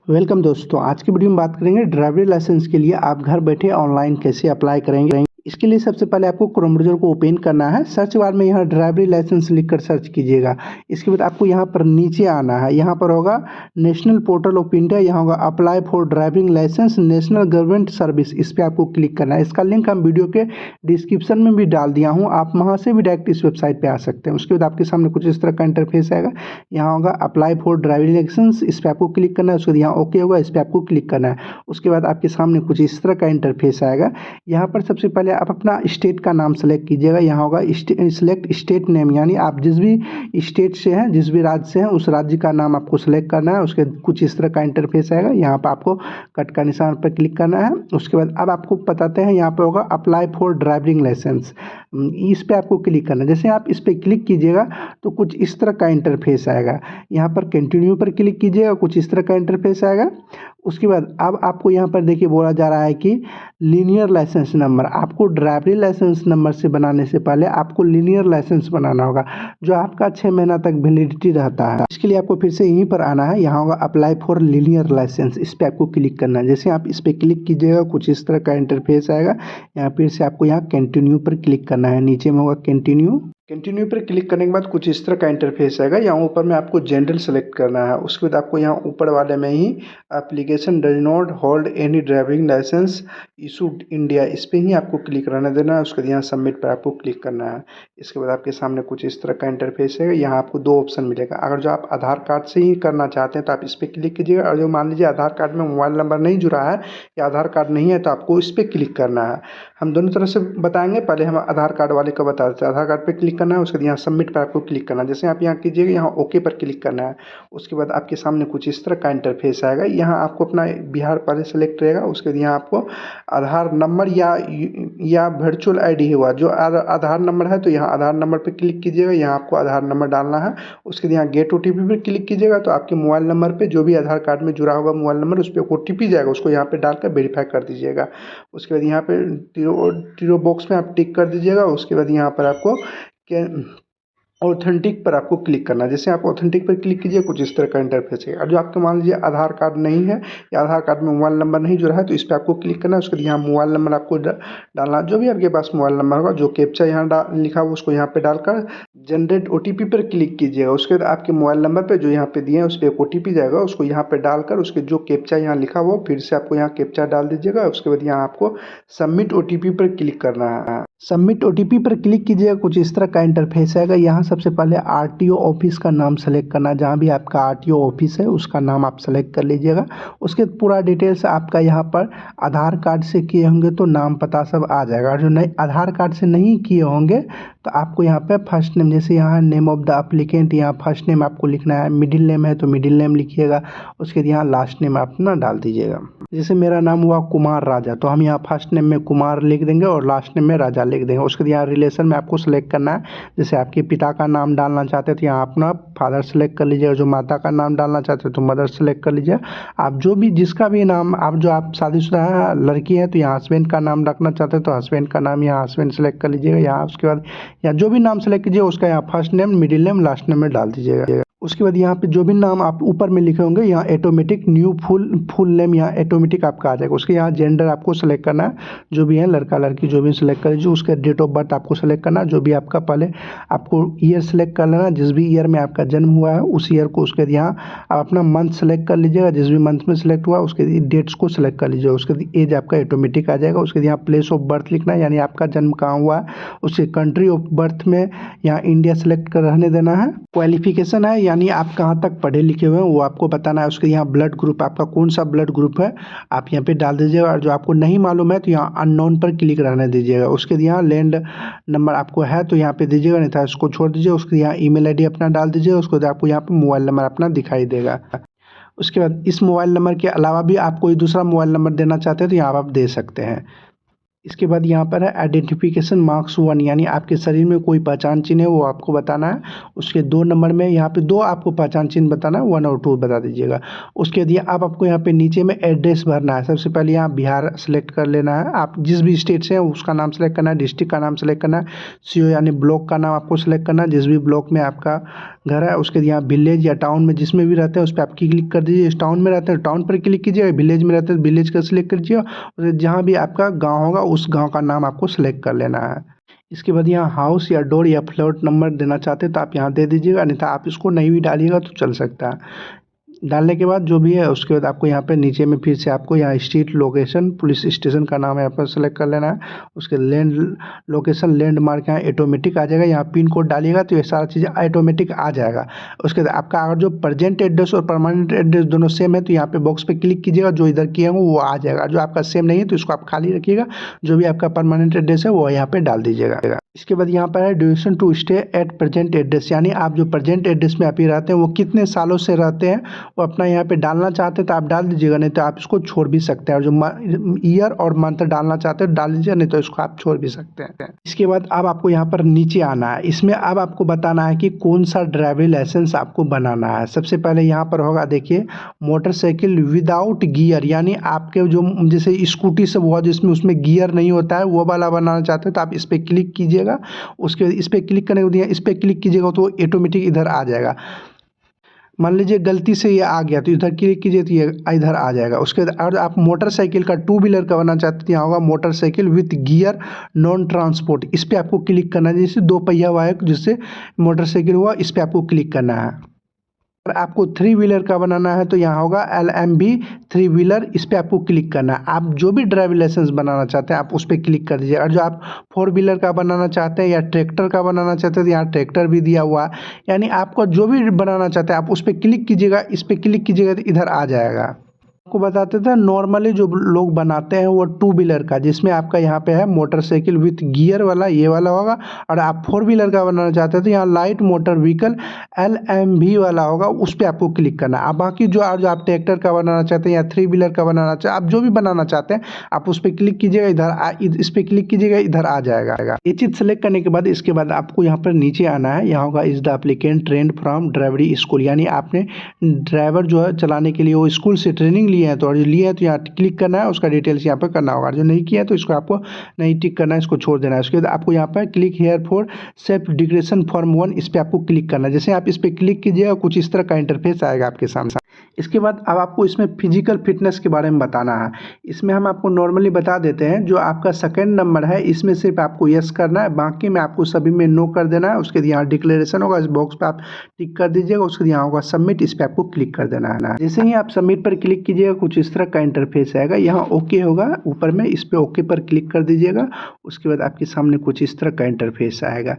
Welcome दोस्तों, आज की वीडियो में बात करेंगे ड्राइवरी लाइसेंस के लिए आप घर बैठे ऑनलाइन कैसे अप्लाई करेंगे। इसके लिए सबसे पहले आपको क्रोम ब्राउज़र को ओपन करना है। सर्च बार में यहाँ ड्राइवरी लाइसेंस लिखकर सर्च कीजिएगा। इसके बाद आपको यहाँ पर नीचे आना है। यहाँ पर होगा नेशनल पोर्टल ऑफ इंडिया, यहाँ होगा apply for driving licence national government service. इस पर आपको क्लिक करना है। इसका लिंक हम वीडियो के डिस्क्रिप्शन में भी डाल दिया हूँ, आप वहाँ से भी डायरेक्ट इस वेबसाइट पर आ सकते हैं। उसके बाद आपके सामने कुछ इस तरह का इंटरफेस आएगा। यहाँ होगा अप्लाई फॉर ड्राइविंग लाइसेंस, इस पर आपको क्लिक करना है। उसके बाद यहाँ ओके होगा, इस पर आपको क्लिक करना है। उसके बाद आपके सामने कुछ इस तरह का इंटरफेस आएगा। यहाँ पर सबसे पहले आप अपना स्टेट का नाम सेलेक्ट कीजिएगा। यहाँ होगा सिलेक्ट स्टेट नेम, यानी आप जिस भी स्टेट से हैं, जिस भी राज्य से हैं, उस राज्य का नाम आपको सेलेक्ट करना है। उसके कुछ इस तरह का इंटरफेस आएगा। यहाँ पर आपको कट का निशान पर क्लिक करना है। उसके बाद अब आपको बताते हैं, यहाँ पे होगा अप्लाई फॉर ड्राइविंग लाइसेंस, इस पे आपको क्लिक करना है। जैसे आप इस पर क्लिक कीजिएगा तो कुछ इस तरह का इंटरफेस आएगा। यहाँ पर कंटिन्यू पर क्लिक कीजिएगा, कुछ इस तरह का इंटरफेस आएगा। उसके बाद अब आपको यहाँ पर देखिए बोला जा रहा है कि लीनियर लाइसेंस नंबर, आपको ड्राइवरी लाइसेंस नंबर से बनाने से पहले आपको लीनियर लाइसेंस बनाना होगा, जो आपका 6 महीना तक वैलिडिटी रहता है। इसके लिए आपको फिर से यहीं पर आना है। यहाँ होगा अप्लाई फॉर लीनियर लाइसेंस, इस पर आपको क्लिक करना है। जैसे आप इस पर क्लिक कीजिएगा कुछ इस तरह का इंटरफेस आएगा। यहाँ फिर से आपको यहाँ कंटिन्यू पर क्लिक करना है। नीचे में होगा कंटिन्यू पर क्लिक करने के बाद कुछ इस तरह का इंटरफेस आएगा। यहाँ ऊपर में आपको जनरल सेलेक्ट करना है। उसके बाद आपको यहाँ ऊपर वाले में ही application does not hold any driving licence issued India, इस पर ही आपको क्लिक रहने देना है। उसके बाद यहाँ सबमिट पर आपको क्लिक करना है। इसके बाद आपके सामने कुछ इस तरह का इंटरफेस है। यहाँ आपको 2 ऑप्शन मिलेगा। अगर जो आप आधार कार्ड से ही करना चाहते हैं तो आप इस पर क्लिक कीजिएगा, और जो मान लीजिए आधार कार्ड में मोबाइल नंबर नहीं जुड़ा है या आधार कार्ड नहीं है तो आपको इस पर क्लिक करना है। हम दोनों तरह से बताएंगे, पहले हम आधार कार्ड वाले का बता देते हैं। आधार कार्ड पर क्लिक करना है, उसके बाद यहाँ सबमिट पर आपको क्लिक करना है। जैसे आप यहाँ कीजिएगा, यहाँ ओके पर क्लिक करना है। उसके बाद आपके सामने कुछ इस तरह का इंटरफेस आएगा। यहाँ आपको अपना बिहार पहले सेलेक्ट रहेगा। उसके बाद यहाँ आपको आधार नंबर या वर्चुअल आईडी हुआ, जो आधार नंबर है तो यहाँ आधार नंबर पर क्लिक कीजिएगा। यहाँ आपको आधार नंबर डालना है। उसके बाद यहाँ गेट ओटीपी पर क्लिक कीजिएगा, तो आपके मोबाइल नंबर पर जो भी आधार कार्ड में जुड़ा होगा मोबाइल नंबर, उस पर ओटीपी जाएगा, उसको यहाँ पे डालकर वेरीफाई कर दीजिएगा। उसके बाद यहाँ पे टीरो बॉक्स में आप टिक कर दीजिएगा। उसके बाद यहाँ पर आपको ऑथेंटिक पर आपको क्लिक करना है। जैसे आप ऑथेंटिक पर क्लिक कीजिए, कुछ इस तरह का इंटरफेस है। और जो आपके मान लीजिए आधार कार्ड नहीं है या आधार कार्ड में मोबाइल नंबर नहीं जुड़ा है तो इस पर आपको क्लिक करना है। उसके बाद यहाँ मोबाइल नंबर आपको डालना, जो भी आपके पास मोबाइल नंबर होगा, जो कैप्चा यहाँ लिखा हुआ उसको यहाँ पे डालकर जनरेट ओटीपी पर क्लिक कीजिएगा। उसके बाद आपके मोबाइल नंबर पर जो यहाँ पे दिए हैं उस पर एक ओटीपी जाएगा, उसको यहाँ पे डालकर उसके जो कैप्चा यहाँ लिखा हुआ फिर से आपको यहाँ कैप्चा डाल दीजिएगा। उसके बाद यहाँ आपको सबमिट ओटीपी पर क्लिक करना है। सबमिट ओटीपी पर क्लिक कीजिएगा, कुछ इस तरह का इंटरफेस आएगा। यहाँ सबसे पहले आरटीओ ऑफिस का नाम सेलेक्ट करना, जहाँ भी आपका आरटीओ ऑफिस है उसका नाम आप सेलेक्ट कर लीजिएगा। उसके पूरा डिटेल्स आपका यहाँ पर आधार कार्ड से किए होंगे तो नाम पता सब आ जाएगा। और जो नहीं आधार कार्ड से नहीं किए होंगे तो आपको यहाँ पे फर्स्ट नेम, जैसे यहाँ नेम ऑफ द एप्लीकेंट, यहाँ फर्स्ट नेम आपको लिखना है। मिडिल नेम है तो मिडिल नेम लिखिएगा। उसके बाद यहाँ लास्ट नेम आप ना डाल दीजिएगा। जैसे मेरा नाम हुआ कुमार राजा, तो हम यहाँ फर्स्ट नेम में कुमार लिख देंगे और लास्ट नेम में राजा लिख देंगे। उसके बाद यहाँ रिलेशन में आपको सेलेक्ट करना है। जैसे आपके पिता का नाम डालना चाहते हैं तो यहाँ अपना फादर सेलेक्ट कर लीजिए, और जो माता का नाम डालना चाहते हैं तो मदर सेलेक्ट कर लीजिए। आप जो भी जिसका भी नाम आप शादीशुदा है, लड़की है तो यहाँ हस्बैंड का नाम रखना चाहते हैं तो हस्बैंड का नाम यहाँ हस्बैंड सेलेक्ट कर लीजिएगा। यहाँ उसके बाद यहाँ जो भी नाम सेलेक्ट कीजिए उसका यहाँ first name, middle name, last name में डाल दीजिएगा। उसके बाद यहाँ पे जो भी नाम आप ऊपर में लिखे होंगे यहाँ ऑटोमेटिक न्यू फुल नेम यहाँ ऑटोमेटिक आपका आ जाएगा। उसके यहाँ जेंडर आपको सेलेक्ट करना है, जो भी है लड़का लड़की जो भी सेलेक्ट कर लीजिए। उसके डेट ऑफ बर्थ आपको सेलेक्ट करना है, जो भी आपका पहले आपको ईयर सेलेक्ट कर लेना, जिस भी ईयर में आपका जन्म हुआ है उस ईयर को। उसके यहाँ आप अपना मंथ सेलेक्ट कर लीजिएगा, जिस भी मंथ में सेलेक्ट हुआ उसके डेट्स को सेलेक्ट कर लीजिएगा। उसके एज आपका ऑटोमेटिक आ जाएगा। उसके यहाँ प्लेस ऑफ बर्थ लिखना है, यानी आपका जन्म कहाँ हुआ है। उसके कंट्री ऑफ बर्थ में यहाँ इंडिया सेलेक्ट कर रहने देना है। क्वालिफिकेशन है, यानी आप कहाँ तक पढ़े लिखे हुए हैं वो आपको बताना है। उसके यहाँ ब्लड ग्रुप, आपका कौन सा ब्लड ग्रुप है आप यहाँ पे डाल दीजिएगा। और जो आपको नहीं मालूम है तो यहाँ अननोन पर क्लिक रहने दीजिएगा। उसके यहाँ लैंड नंबर आपको है तो यहाँ पे दीजिएगा, नहीं था उसको छोड़ दीजिए। उसके यहाँ ईमेल आईडी अपना डाल दीजिएगा। उसके बाद आपको यहाँ पे मोबाइल नंबर अपना दिखाई देगा। उसके बाद इस मोबाइल नंबर के अलावा भी आप कोई दूसरा मोबाइल नंबर देना चाहते हैं तो यहाँ आप दे सकते हैं। इसके बाद यहाँ पर है आइडेंटिफिकेशन मार्क्स 1, यानी आपके शरीर में कोई पहचान चिन्ह है वो आपको बताना है। उसके 2 नंबर में यहाँ पे 2 आपको पहचान चिन्ह बताना है, 1 और 2 बता दीजिएगा। उसके बाद आप आपको यहाँ पे नीचे में एड्रेस भरना है। सबसे पहले यहाँ बिहार सेलेक्ट कर लेना है। आप जिस भी स्टेट से हैं उसका नाम सेलेक्ट करना है, डिस्ट्रिक्ट का नाम सेलेक्ट करना है, सीओ यानी ब्लॉक का नाम आपको सेलेक्ट करना है, जिस भी ब्लॉक में आपका घर है उसके यहाँ विलेज या टाउन में जिसमें भी रहते हैं उस पर आप क्लिक कर दीजिए। इस टाउन में रहते हैं टाउन पर क्लिक कीजिए, विलेज में रहते हैं विलेज का सिलेक्ट कीजिए, और जहाँ भी आपका गाँव होगा उस गाँव का नाम आपको सिलेक्ट कर लेना है। इसके बाद यहाँ हाउस या डोर या फ्लैट नंबर देना चाहते हैं तो आप यहाँ दे दीजिएगा, अन्यथा आप इसको नहीं भी डालिएगा तो चल सकता है। डालने के बाद जो भी है उसके बाद आपको यहाँ पे नीचे में फिर से आपको यहाँ स्ट्रीट लोकेशन पुलिस स्टेशन का नाम यहाँ पर सेलेक्ट कर लेना है। उसके लैंड लोकेशन लैंडमार्क यहाँ ऑटोमेटिक आ जाएगा, यहाँ पिन कोड डालिएगा तो ये सारा चीज़ें ऑटोमेटिक आ जाएगा। उसके बाद आपका अगर जो प्रेजेंट एड्रेस और परमानेंट एड्रेस दोनों सेम है तो यहाँ पे बॉक्स पे क्लिक कीजिएगा, जो इधर किए होंगे वो आ जाएगा। जो आपका सेम नहीं है तो इसको आप खाली रखिएगा, जो भी आपका परमानेंट एड्रेस है वो यहाँ पे डाल दीजिएगा। इसके बाद यहाँ पर है duration to stay at present address, यानी आप जो प्रेजेंट एड्रेस में आप ही रहते हैं वो कितने सालों से रहते हैं वो अपना यहाँ पे डालना चाहते हैं तो आप डाल दीजिएगा, नहीं तो आप इसको छोड़ भी सकते हैं। और जो ईयर और मंथ डालना चाहते हैं डाल दीजिए, नहीं तो इसको आप छोड़ भी सकते हैं। इसके बाद अब आपको यहाँ पर नीचे आना है। इसमें अब आपको बताना है कि कौन सा ड्राइविंग लाइसेंस आपको बनाना है। सबसे पहले यहाँ पर होगा देखिए मोटरसाइकिल विदाउट गियर, यानी आपके जो जैसे स्कूटी सब हुआ जिसमें उसमें गियर नहीं होता है वो वाला बनाना चाहते हैं तो आप इस पर क्लिक कीजिएगा। उसके बाद इस पर क्लिक करने के बाद इस पर क्लिक कीजिएगा तो ऑटोमेटिक इधर आ जाएगा। मान लीजिए गलती से ये आ गया तो इधर क्लिक कीजिए तो ये इधर आ जाएगा। उसके बाद और आप मोटरसाइकिल का टू व्हीलर का बनाना चाहते हैं यहाँ होगा motorcycle with gear non transport, इस पर आपको क्लिक करना है। जैसे दो पहिया हुआ है जिससे मोटरसाइकिल हुआ इस पर आपको क्लिक करना है। अगर आपको थ्री व्हीलर का बनाना है तो यहाँ होगा LMB थ्री व्हीलर, इस पर आपको क्लिक करना है। आप जो भी ड्राइविंग लाइसेंस बनाना चाहते हैं आप उस पर क्लिक कर दीजिए। और जो आप फोर व्हीलर का बनाना चाहते हैं या ट्रैक्टर का बनाना चाहते हैं तो यहाँ ट्रैक्टर भी दिया हुआ है, यानी आपको जो भी बनाना चाहते हैं आप उस पर क्लिक कीजिएगा। इस पर क्लिक कीजिएगा तो इधर आ जाएगा। आपको बताते थे नॉर्मली जो लोग बनाते हैं वो टू व्हीलर का, जिसमें आपका यहाँ पे है मोटरसाइकिल विथ गियर वाला ये वाला होगा। और आप फोर व्हीलर का बनाना चाहते हैं तो यहाँ लाइट मोटर व्हीकल LMV वाला होगा, उस पर आपको क्लिक करना है। आप बाकी जो आप ट्रैक्टर का बनाना चाहते हैं या थ्री व्हीलर का बनाना चाहते हैं आप जो भी बनाना चाहते हैं आप उस पर क्लिक कीजिएगा, इधर इस पर क्लिक कीजिएगा इधर आ जाएगा। ये चीज़ सेलेक्ट करने के बाद इसके बाद आपको यहाँ पर नीचे आना है। यहाँ होगा is the applicant trained from driving school, यानी आपने ड्राइवर जो है चलाने के लिए वो स्कूल से ट्रेनिंग लिए हैं तो और जो लिए हैं तो यहाँ क्लिक करना है, उसका डिटेल्स यहाँ पर करना होगा। जो नहीं किया है तो इसको आपको नहीं टिक करना है, इसको छोड़ देना है। उसके बाद आपको यहाँ पर click here for self declaration form 1 इस पर आपको क्लिक करना है। जैसे आप इस पर क्लिक कीजिएगा कुछ इस तरह का इंटरफेस आएगा आपके सामने। इसके बाद अब आपको इसमें फिजिकल फिटनेस के बारे में बताना है। इसमें हम आपको नॉर्मली बता देते हैं जो आपका सेकंड नंबर है इसमें सिर्फ आपको यस करना है, बाकी में आपको सभी में नो कर देना है। उसके यहाँ डिक्लेरेशन होगा, इस बॉक्स पे आप टिक कर दीजिएगा। उसके यहाँ होगा सबमिट, इस पर आपको क्लिक कर देना है। जैसे ही आप सबमिट पर क्लिक कीजिएगा कुछ इस तरह का इंटरफेस आएगा। यहाँ ओके होगा ऊपर में, इस पर ओके पर क्लिक कर दीजिएगा। उसके बाद आपके सामने कुछ इस तरह का इंटरफेस आएगा।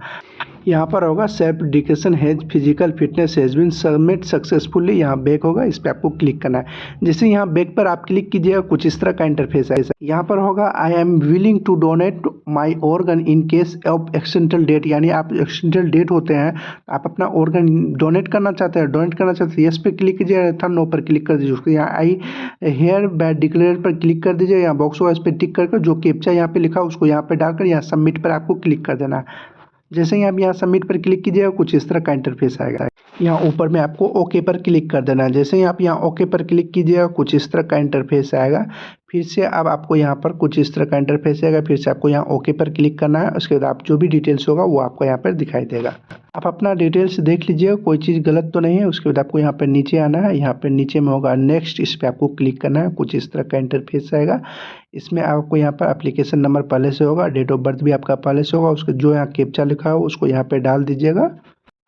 यहाँ पर होगा self declaration has physical fitness has been submit successfully, यहाँ बैक होगा, इस पर आपको क्लिक करना है। जैसे यहाँ बैक पर आप क्लिक कीजिएगा कुछ इस तरह का इंटरफेस है। यहाँ पर होगा I am willing to donate my organ in case of accidental death, यानी आप एक्सीडेंटल डेथ होते हैं आप अपना ऑर्गन डोनेट करना चाहते हैं यस पे क्लिक कीजिए, था नो पर क्लिक कर दीजिए। उसको यहाँ आई हेयर बाय डिक्लेयर पर क्लिक कर दीजिए। यहाँ बॉक्स होगा इस पर टिक करके जो कैप्चा यहाँ पे लिखा उसको यहाँ पे डालकर यहाँ सबमिट पर आपको क्लिक कर देना है। जैसे ही आप यहाँ सबमिट पर क्लिक कीजिएगा कुछ इस तरह का इंटरफेस आएगा। यहाँ ऊपर में आपको ओके पर क्लिक कर देना है। जैसे ही आप यहाँ ओके पर क्लिक कीजिएगा कुछ इस तरह का इंटरफेस आएगा। फिर से अब आपको यहाँ पर कुछ इस तरह का इंटरफेस आएगा, फिर से आपको यहाँ ओके पर क्लिक करना है। उसके बाद आप जो भी डिटेल्स होगा वो आपको यहाँ पर दिखाई देगा। आप अपना डिटेल्स देख लीजिएगा कोई चीज़ गलत तो नहीं है। उसके बाद आपको यहाँ पर नीचे आना है, यहाँ पर नीचे में होगा नेक्स्ट, इस पर आपको क्लिक करना है। कुछ इस तरह का इंटरफेस आएगा। इसमें आपको यहाँ पर एप्लीकेशन नंबर पहले से होगा, डेट ऑफ बर्थ भी आपका पहले से होगा। उसके जो यहाँ कैप्चा लिखा हो उसको यहाँ पे डाल दीजिएगा।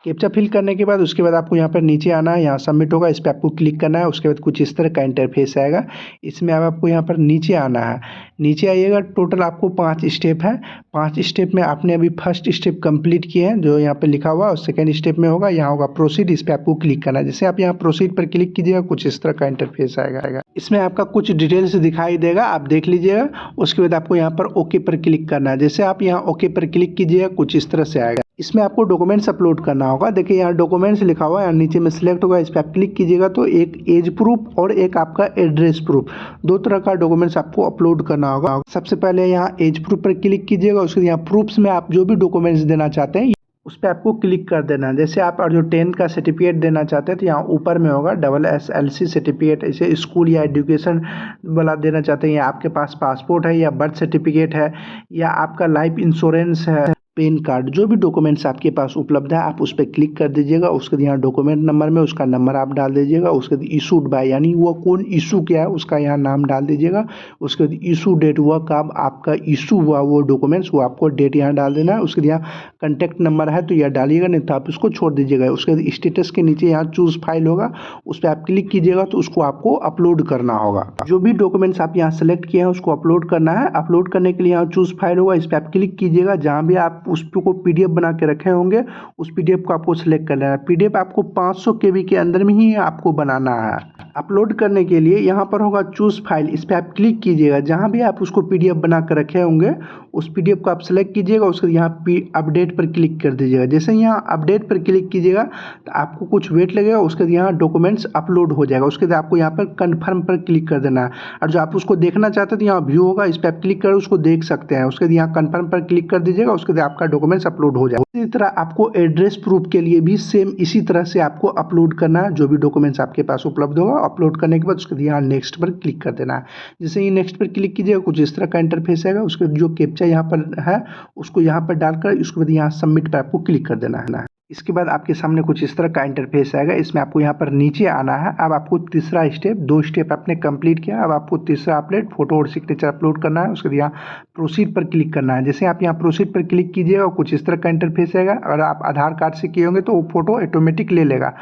कैप्चा फिल करने के बाद उसके बाद आपको यहाँ पर नीचे आना है, यहाँ सबमिट होगा, इस पर आपको क्लिक करना है। उसके बाद कुछ इस तरह का इंटरफेस आएगा। इसमें अब आपको यहाँ पर नीचे आना है। नीचे आइएगा, टोटल आपको 5 स्टेप है। 5 स्टेप में आपने अभी फर्स्ट स्टेप कंप्लीट किए हैं जो यहाँ पे लिखा हुआ, और सेकंड स्टेप में होगा यहाँ होगा प्रोसीड, इस पर आपको क्लिक करना है। जैसे आप यहाँ प्रोसीड पर क्लिक कीजिएगा कुछ इस तरह का इंटरफेस आएगा। इसमें आपका कुछ डिटेल्स दिखाई देगा, आप देख लीजिएगा। उसके बाद आपको यहाँ पर ओके पर क्लिक करना है। जैसे आप यहाँ ओके पर क्लिक कीजिएगा कुछ इस तरह से आएगा। इसमें आपको डॉक्यूमेंट्स अपलोड करना होगा। देखिए यहाँ डॉक्यूमेंट्स लिखा हुआ है, नीचे में सिलेक्ट होगा, इस पर आप क्लिक कीजिएगा तो एक एज प्रूफ और एक आपका एड्रेस प्रूफ, 2 तरह का डॉक्यूमेंट्स आपको अपलोड करना होगा। सबसे पहले यहाँ एज प्रूफ पर क्लिक कीजिएगा। उसके यहाँ प्रूफ्स में आप जो भी डॉक्यूमेंट्स देना चाहते हैं उस पर आपको क्लिक कर देना है। जैसे आप और जो 10th का सर्टिफिकेट देना चाहते हैं तो यहाँ ऊपर में होगा SSLC सर्टिफिकेट, इसे स्कूल या एजुकेशन वाला देना चाहते हैं, या आपके पास पासपोर्ट है या बर्थ सर्टिफिकेट है या आपका लाइफ इंश्योरेंस है पैन कार्ड, जो भी डॉक्यूमेंट्स आपके पास उपलब्ध है आप उस पर क्लिक कर दीजिएगा। उसके बाद यहाँ डॉक्यूमेंट नंबर में उसका नंबर आप डाल दीजिएगा। उसके बाद इशूड बाय, यानी वो कौन इशू किया है उसका यहाँ नाम डाल दीजिएगा। उसके बाद इशू डेट, वह कब आपका इशू हुआ वो डॉक्यूमेंट्स, वो आपको डेट यहाँ डाल देना है। उसके बाद यहाँ कॉन्टैक्ट नंबर है तो यह डालिएगा, नहीं तो आप इसको छोड़ दीजिएगा। उसके बाद स्टेटस के नीचे यहाँ चूज़ फाइल होगा, उस पर आप क्लिक कीजिएगा तो उसको आपको अपलोड करना होगा। जो भी डॉक्यूमेंट्स आप यहाँ सेलेक्ट किए हैं उसको अपलोड करना है। अपलोड करने के लिए यहाँ चूज़ फाइल होगा, इस पर आप क्लिक कीजिएगा। जहाँ भी आप उस को पीडीएफ बना के रखे होंगे उस पीडीएफ को आपको सेलेक्ट कर लेना है। पीडीएफ आपको 500 केबी के अंदर में ही आपको बनाना है। अपलोड करने के लिए यहाँ पर होगा चूज़ फाइल, इस पर आप क्लिक कीजिएगा। जहाँ भी आप उसको पीडीएफ बना कर रखे होंगे उस पीडीएफ को आप सेलेक्ट कीजिएगा। उसके यहाँ अपडेट पर क्लिक कर दीजिएगा। जैसे यहाँ अपडेट पर क्लिक कीजिएगा तो आपको कुछ वेट लगेगा। उसके बाद यहाँ डॉक्यूमेंट्स अपलोड हो जाएगा। उसके बाद आपको यहाँ पर कन्फर्म पर क्लिक कर देना है। और जो आप उसको देखना चाहते हैं तो यहाँ व्यू होगा, इस पर आप क्लिक कर उसको देख सकते हैं। उसके बाद यहाँ कन्फर्म पर क्लिक कर दीजिएगा। उसके बाद आपका डॉक्यूमेंट्स अपलोड हो जाएगा। इसी तरह आपको एड्रेस प्रूफ के लिए भी सेम इसी तरह से आपको अपलोड करना है। जो भी डॉक्यूमेंट्स आपके पास उपलब्ध होगा अपलोड करने के बाद उसके बाद यहाँ नेक्स्ट पर क्लिक कर देना है। जैसे ही नेक्स्ट पर क्लिक कीजिएगा कुछ इस तरह का इंटरफेस आएगा। उसके जो कैप्चा यहाँ पर है उसको यहाँ पर डालकर उसके बाद यहाँ सबमिट पर आपको क्लिक कर देना है। इसके बाद आपके सामने कुछ इस तरह का इंटरफेस आएगा। इसमें आपको यहाँ पर नीचे आना है। अब आपको तीसरा स्टेप, 2 स्टेप आपने कंप्लीट किया, अब आपको तीसरा अपडेट फोटो और सिग्नेचर अपलोड करना है। उसके बाद यहाँ प्रोसीड पर क्लिक करना है। जैसे आप यहाँ प्रोसीड पर क्लिक कीजिएगा कुछ इस तरह का इंटरफेस आएगा। अगर आप आधार कार्ड से किए होंगे तो वो फोटो ऑटोमेटिक ले लेगा,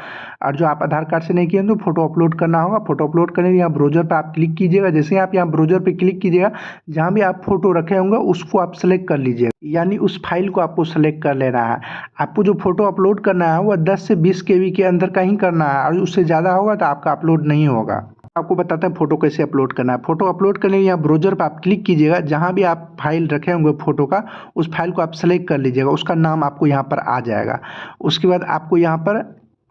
और जो आप आधार कार्ड से नहीं किए तो फोटो अपलोड करना होगा। फोटो अपलोड करने के लिए यहाँ ब्राउजर पर आप क्लिक कीजिएगा। जैसे आप यहाँ ब्राउजर पर क्लिक कीजिएगा जहाँ भी आप फोटो रखे होंगे उसको आप सेलेक्ट कर लीजिएगा, यानी उस फाइल को आपको सेलेक्ट कर लेना है। आपको जो फोटो अपलोड करना है वो 10 से 20 केबी के अंदर का ही करना है, और उससे ज़्यादा होगा तो आपका अपलोड नहीं होगा। आपको बताते हैं फोटो कैसे अपलोड करना है। फोटो अपलोड करने के लिए यहाँ ब्राउजर पर आप क्लिक कीजिएगा। जहाँ भी आप फाइल रखे होंगे फोटो का उस फाइल को आप सेलेक्ट कर लीजिएगा, उसका नाम आपको यहाँ पर आ जाएगा। उसके बाद आपको यहाँ पर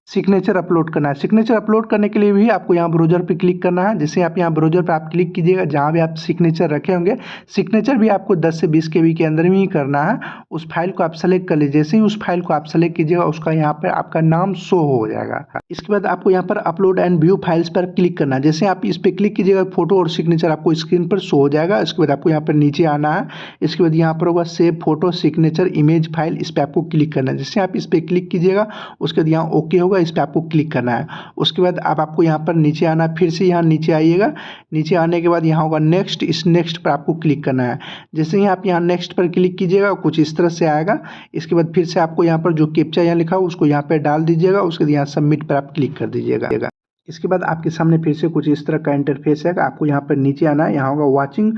सिग्नेचर अपलोड करना है। सिग्नेचर अपलोड करने के लिए भी आपको यहाँ ब्राउजर पे क्लिक करना है। जैसे आप यहाँ ब्राउजर पे आप क्लिक कीजिएगा जहाँ भी आप सिग्नेचर रखे होंगे, सिग्नेचर भी आपको 10 से 20 केबी के अंदर में ही करना है। उस फाइल को आप सेलेक्ट कर लीजिए। जैसे ही उस फाइल को आप सेलेक्ट कीजिएगा उसका यहाँ पर आपका नाम शो हो जाएगा। इसके बाद आपको यहाँ पर अपलोड एंड व्यू फाइल्स पर क्लिक करना है। जैसे आप इस पर क्लिक कीजिएगा फोटो और सिग्नेचर आपको स्क्रीन पर शो हो जाएगा। इसके बाद आपको यहाँ पर नीचे आना है। इसके बाद यहाँ पर होगा save photo signature image file, इस पर आपको क्लिक करना है। जैसे आप इस पर क्लिक कीजिएगा उसके बाद यहाँ ओके होगा, इस पर आपको क्लिक करना है। उसके बाद आपको यहाँ पर नीचे आना है। फिर से यहाँ नीचे आइएगा। नीचे आने के बाद यहाँ होगा नेक्स्ट, इस नेक्स्ट पर आपको क्लिक करना है। जैसे ही आप यहाँ नेक्स्ट पर क्लिक कीजिएगा कुछ इस तरह से आएगा। इसके बाद फिर से आपको यहाँ पर जो कैप्चा यहाँ लिखा हो उसको यहाँ पर डाल दीजिएगा। उसके बाद यहाँ सबमिट पर आप क्लिक कर दीजिएगा। इसके बाद आपके सामने फिर से कुछ इस तरह का इंटरफेस है। आपको यहाँ पर नीचे आना है। यहाँ होगा watching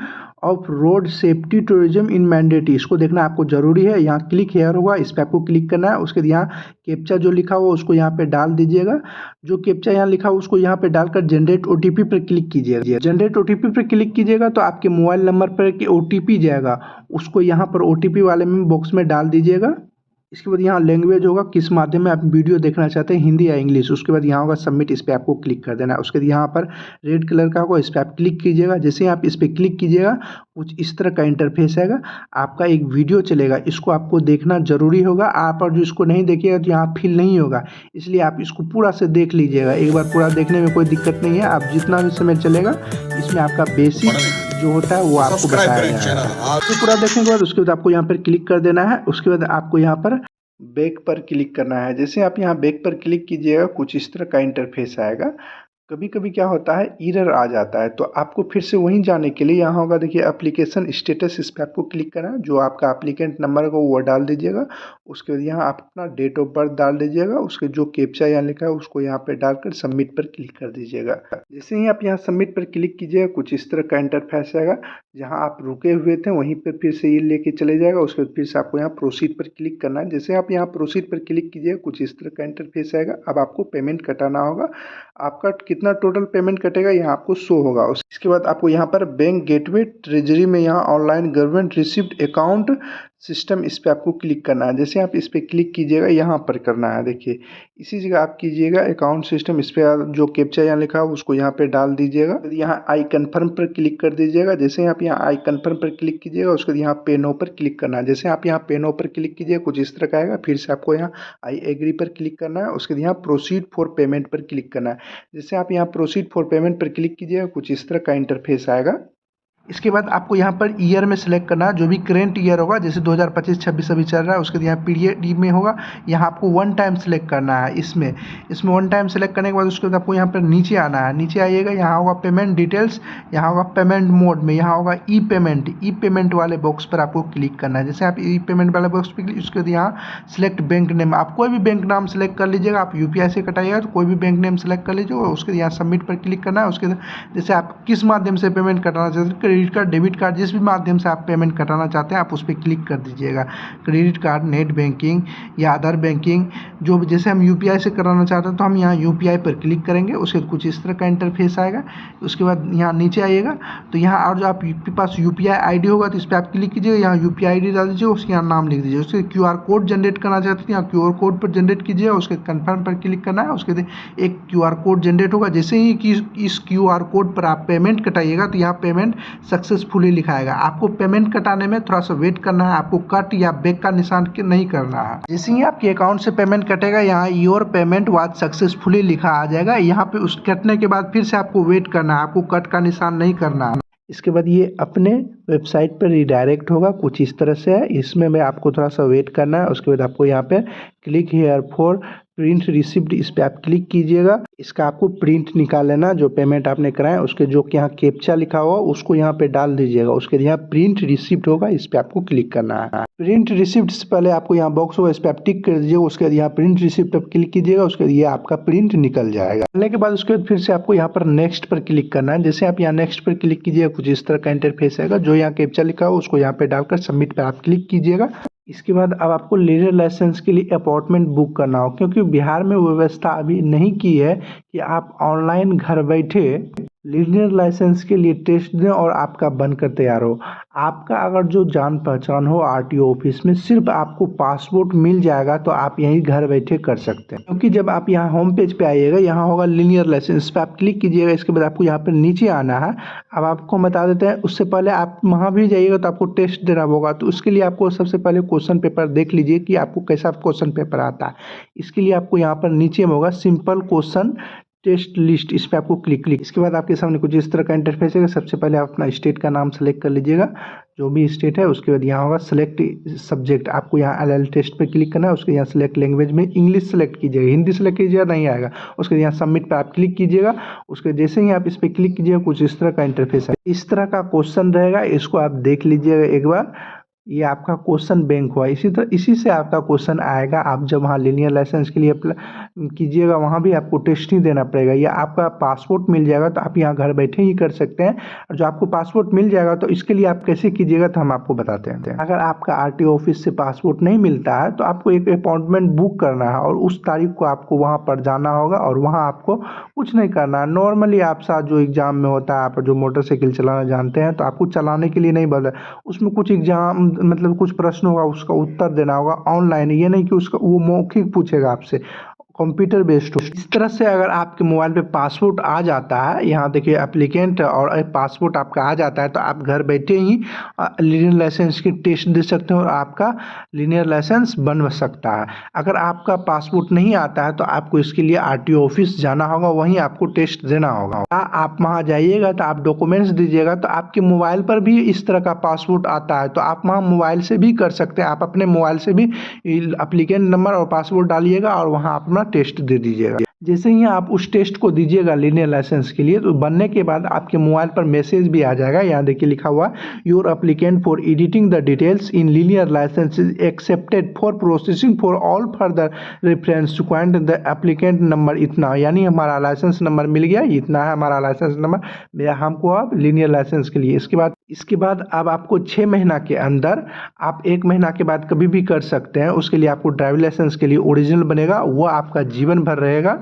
of road safety tourism in mandatory, इसको देखना आपको जरूरी है। यहाँ क्लिक हेयर होगा, इस पर आपको क्लिक करना है। उसके बाद यहाँ कैप्चा जो लिखा हुआ उसको यहाँ पे डाल दीजिएगा। जो कैप्चा यहाँ लिखा हुआ उसको यहाँ पे डालकर जनरेट ओटीपी पर क्लिक कीजिएगा। जनरेट ओटीपी पर क्लिक कीजिएगा तो आपके मोबाइल नंबर पर ओटीपी जाएगा, उसको यहाँ पर ओटीपी वाले में बॉक्स में डाल दीजिएगा। इसके बाद यहाँ लैंग्वेज होगा, किस माध्यम में आप वीडियो देखना चाहते हैं, हिंदी या इंग्लिश। उसके बाद यहाँ होगा सबमिट, इस पर आपको क्लिक कर देना है। उसके बाद यहाँ पर रेड कलर का होगा, इस पर आप क्लिक कीजिएगा। जैसे आप इस पर क्लिक कीजिएगा कुछ इस तरह का इंटरफेस आएगा। आपका एक वीडियो चलेगा, इसको आपको देखना जरूरी होगा। आप और जो इसको नहीं देखिएगा तो यहाँ फिल नहीं होगा, इसलिए आप इसको पूरा से देख लीजिएगा। एक बार पूरा देखने में कोई दिक्कत नहीं है। आप जितना भी समय चलेगा इसमें आपका बेसिक जो होता है वो आपको बताया जाएगा। तो पूरा देखने के बाद उसके बाद आपको यहाँ पर क्लिक कर देना है। उसके बाद आपको यहाँ पर बैक पर क्लिक करना है। जैसे आप यहाँ बैक पर क्लिक कीजिएगा कुछ इस तरह का इंटरफेस आएगा। कभी कभी क्या होता है एरर आ जाता है, तो आपको फिर से वहीं जाने के लिए यहाँ होगा देखिए एप्लीकेशन स्टेटस, इस पर आपको क्लिक करना है। जो आपका एप्लीकेंट नंबर होगा वो डाल दीजिएगा। उसके बाद यहाँ आप अपना डेट ऑफ बर्थ डाल दीजिएगा। उसके जो कैप्चा यहाँ लिखा है उसको यहाँ पे डालकर सबमिट पर क्लिक कर दीजिएगा। जैसे ही आप यहाँ सबमिट पर क्लिक कीजिएगा कुछ इस तरह का इंटरफेस आएगा। जहाँ आप रुके हुए थे वहीं पर फिर से ये लेके चले जाएगा। उसके बाद फिर से आपको यहाँ प्रोसीड पर क्लिक करना है। जैसे आप यहाँ प्रोसीड पर क्लिक कीजिएगा कुछ इस तरह का इंटरफेस आएगा। अब आपको पेमेंट कटाना होगा। आपका कितना टोटल पेमेंट कटेगा यहाँ आपको शो होगा। इसके बाद आपको यहाँ पर बैंक गेटवे ट्रेजरी में यहाँ online government receipt account system, इस पर आपको क्लिक करना है। जैसे आप इस पर क्लिक कीजिएगा यहाँ पर करना है, देखिए इसी जगह आप कीजिएगा अकाउंट सिस्टम। इस पर जो कैप्चा यहाँ लिखा है उसको यहाँ पे डाल दीजिएगा। यहाँ आई कन्फर्म पर क्लिक कर दीजिएगा। जैसे आप यहाँ आई कन्फर्म पर क्लिक कीजिएगा उसके बाद यहाँ पे नो पर क्लिक करना है। जैसे आप यहाँ पे नो पर क्लिक कीजिएगा कुछ इस तरह का आएगा। फिर से आपको यहाँ आई एग्री पर क्लिक करना है। उसके बाद यहाँ प्रोसीड फॉर पेमेंट पर क्लिक करना है। जैसे आप यहाँ प्रोसीड फॉर पेमेंट पर क्लिक कीजिएगा कुछ इस तरह का इंटरफेस आएगा। इसके बाद आपको यहाँ पर ईयर में सेलेक्ट करना है, जो भी करेंट ईयर होगा, जैसे 2025-26 अभी चल रहा है, उसके बाद यहाँ पीरियड में होगा, यहाँ आपको वन टाइम सेलेक्ट करना है। इसमें वन टाइम सेलेक्ट करने के बाद उसके बाद आपको यहाँ पर नीचे आना है। नीचे आइएगा, यहाँ होगा पेमेंट डिटेल्स, यहाँ होगा पेमेंट मोड में, यहाँ होगा ई पेमेंट वाले बॉक्स पर आपको क्लिक करना है। जैसे आप ई पेमेंट वाले बॉक्स पर उसके बाद यहाँ सेलेक्ट बैंक नेम, आप कोई भी बैंक नाम सेलेक्ट कर लीजिएगा। आप यूपीआई से कटाइएगा तो कोई भी बैंक नेम सेलेक्ट कर लीजिएगा। उसके यहाँ सबमिट पर क्लिक करना है। उसके जैसे आप किस माध्यम से पेमेंट कराना चाहते हैं, क्रेडिट कार्ड, डेबिट कार्ड, जिस भी माध्यम से आप पेमेंट कराना चाहते हैं आप उस पर क्लिक कर दीजिएगा। क्रेडिट कार्ड, नेट बैंकिंग या अदर बैंकिंग, जो भी, जैसे हम यूपीआई से कराना चाहते हैं तो हम यहाँ यूपीआई पर क्लिक करेंगे। उसके बाद कुछ इस तरह का इंटरफेस आएगा। उसके बाद यहाँ नीचे आइएगा तो यहाँ और जो आपके पास यूपीआई आईडी होगा तो इस पर आप क्लिक कीजिएगा। यहाँ यूपीआई आईडी डाल दीजिए, उसके यहाँ नाम लिख दीजिए। उसके क्यूआर कोड जनरेट करना चाहते हैं, यहाँ क्यूआर कोड पर जनरेट कीजिए। उसके कन्फर्म पर क्लिक करना है। उसके बाद एक क्यूआर कोड जनरेट होगा। जैसे ही कि इस क्यूआर कोड पर आप पेमेंट कटाइएगा तो यहाँ पेमेंट सक्सेसफुली लिखा आएगा। आपको पेमेंट कटाने में थोड़ा सा वेट करना है, आपको कट या बैक का निशान नहीं करना है। जैसे ही आपके अकाउंट से पेमेंट कटेगा, यहाँ योर पेमेंट वाज सक्सेसफुली लिखा आ जाएगा। यहाँ पे उस कटने के बाद फिर से आपको वेट करना है, आपको कट का निशान नहीं करना है। इसके बाद ये अपने वेबसाइट पर रिडायरेक्ट होगा, कुछ इस तरह से है। इसमें मैं आपको थोड़ा सा वेट करना है। उसके बाद आपको यहाँ पे click here for print receipt, इस पर आप क्लिक कीजिएगा। इसका आपको प्रिंट निकाल लेना, जो पेमेंट आपने कराया उसके जो कि यहाँ कैप्चा लिखा हुआ उसको यहाँ पे डाल दीजिएगा। उसके यहाँ प्रिंट रिसिप्ट होगा, इस पर आपको क्लिक करना है। प्रिंट रिसिप्ट से पहले आपको यहाँ बॉक्स होगा, इस पर आप टिक कर दीजिएगा। उसके बाद यहाँ प्रिंट रिसिप्ट पर क्लिक कीजिएगा। उसके बाद ये आपका प्रिंट निकल जाएगा। निकलने के बाद उसके बाद फिर से आपको यहाँ पर नेक्स्ट पर क्लिक करना है। जैसे आप यहाँ नेक्स्ट पर क्लिक कीजिएगा, कुछ इस तरह का इंटरफेस आएगा। जो यहाँ कैप्चा लिखा हो उसको यहाँ पे डालकर सबमिट पर आप क्लिक कीजिएगा। इसके बाद अब आपको लीडर लाइसेंस के लिए अपॉइंटमेंट बुक करना हो, क्योंकि बिहार में व्यवस्था अभी नहीं की है कि आप ऑनलाइन घर बैठे लीडर लाइसेंस के लिए टेस्ट दें और आपका बनकर तैयार हो। आपका अगर जो जान पहचान हो आरटीओ ऑफिस में, सिर्फ आपको पासपोर्ट मिल जाएगा तो आप यहीं घर बैठे कर सकते हैं। क्योंकि जब आप यहाँ होम पेज पे आइएगा, यहाँ होगा लीनियर लाइसेंस, इस पर आप क्लिक कीजिएगा। इसके बाद आपको यहाँ पर नीचे आना है। अब आपको बता देते हैं, उससे पहले आप वहाँ भी जाइएगा तो आपको टेस्ट देना होगा। तो उसके लिए आपको सबसे पहले क्वेश्चन पेपर देख लीजिए कि आपको कैसा क्वेश्चन पेपर आता है। इसके लिए आपको यहाँ पर नीचे में होगा सिंपल क्वेश्चन टेस्ट लिस्ट, इस पर आपको क्लिक। इसके बाद आपके सामने कुछ इस तरह का इंटरफेस है। सबसे पहले आप अपना स्टेट का नाम सेलेक्ट कर लीजिएगा, जो भी स्टेट है। उसके बाद यहाँ होगा सेलेक्ट सब्जेक्ट, आपको यहाँ एलएल टेस्ट पे क्लिक करना है। उसके यहाँ सेलेक्ट लैंग्वेज में इंग्लिश सेलेक्ट कीजिएगा, हिंदी सेलेक्ट कीजिएगा, नहीं आएगा। उसके यहाँ सबमिट पर आप क्लिक कीजिएगा। उसके जैसे ही आप इस पर क्लिक कीजिएगा, कुछ इस तरह का इंटरफेस है। इस तरह का क्वेश्चन रहेगा, इसको आप देख लीजिएगा एक बार। ये आपका क्वेश्चन बैंक हुआ, इसी से आपका क्वेश्चन आएगा। आप जब वहाँ लीनियर लाइसेंस के लिए अप्लाई कीजिएगा, वहाँ भी आपको टेस्ट ही देना पड़ेगा। या आपका पासपोर्ट मिल जाएगा तो आप यहाँ घर बैठे ही कर सकते हैं। और जो आपको पासपोर्ट मिल जाएगा तो इसके लिए आप कैसे कीजिएगा तो हम आपको बताते हैं। अगर आपका आरटीओ ऑफिस से पासपोर्ट नहीं मिलता है तो आपको एक अपॉइंटमेंट बुक करना है और उस तारीख को आपको वहाँ पर जाना होगा। और वहाँ आपको कुछ नहीं करना है, नॉर्मली आप साथ जो एग्जाम में होता है, आप जो मोटरसाइकिल चलाना जानते हैं तो आपको चलाने के लिए नहीं बोला, उसमें कुछ एग्जाम मतलब कुछ प्रश्न होगा, उसका उत्तर देना होगा ऑनलाइन। ये नहीं कि उसका वो मौखिक पूछेगा आपसे, कंप्यूटर बेस्ड हो। इस तरह से अगर आपके मोबाइल पे पासपोर्ट आ जाता है, यहाँ देखिए एप्लीकेंट और पासपोर्ट आपका आ जाता है तो आप घर बैठे ही लीनियर लाइसेंस की टेस्ट दे सकते हैं और आपका लीनियर लाइसेंस बन सकता है। अगर आपका पासपोर्ट नहीं आता है तो आपको इसके लिए आरटीओ ऑफिस जाना होगा, वहीं आपको टेस्ट देना होगा। आप वहाँ जाइएगा तो आप डॉक्यूमेंट्स दीजिएगा, तो आपके मोबाइल पर भी इस तरह का पासपोर्ट आता है तो आप वहाँ मोबाइल से भी कर सकते हैं। आप अपने मोबाइल से भी एप्लीकेंट नंबर और पासपोर्ट डालिएगा और वहाँ अपना टेस्ट दे दीजिएगा। जैसे ही आप उस टेस्ट को दीजिएगा लीनियर लाइसेंस के लिए, तो बनने के बाद आपके मोबाइल पर मैसेज भी आ जाएगा। यहाँ देखिए लिखा हुआ, your applicant for editing the details in learner licence is accepted for processing for all further reference to quote the applicant number इतना, यानी हमारा लाइसेंस नंबर मिल गया, इतना है हमारा लाइसेंस नंबर हमको अब लीनियर लाइसेंस के लिए। इसके बाद अब आपको 6 महीना के अंदर, आप 1 महीना के बाद कभी भी कर सकते हैं। उसके लिए आपको ड्राइविंग लाइसेंस के लिए ओरिजिनल बनेगा, वो आपका जीवन भर रहेगा।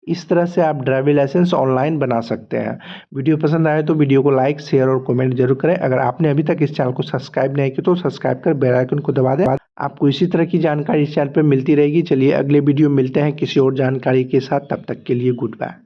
इस तरह से आप ड्राइविंग लाइसेंस ऑनलाइन बना सकते हैं। वीडियो पसंद आए तो वीडियो को लाइक, शेयर और कमेंट जरूर करें। अगर आपने अभी तक इस चैनल को सब्सक्राइब नहीं किया तो सब्सक्राइब कर बेल आइकन को दबा दें। आपको इसी तरह की जानकारी इस चैनल पर मिलती रहेगी। चलिए अगले वीडियो मिलते हैं किसी और जानकारी के साथ, तब तक के लिए गुड बाय।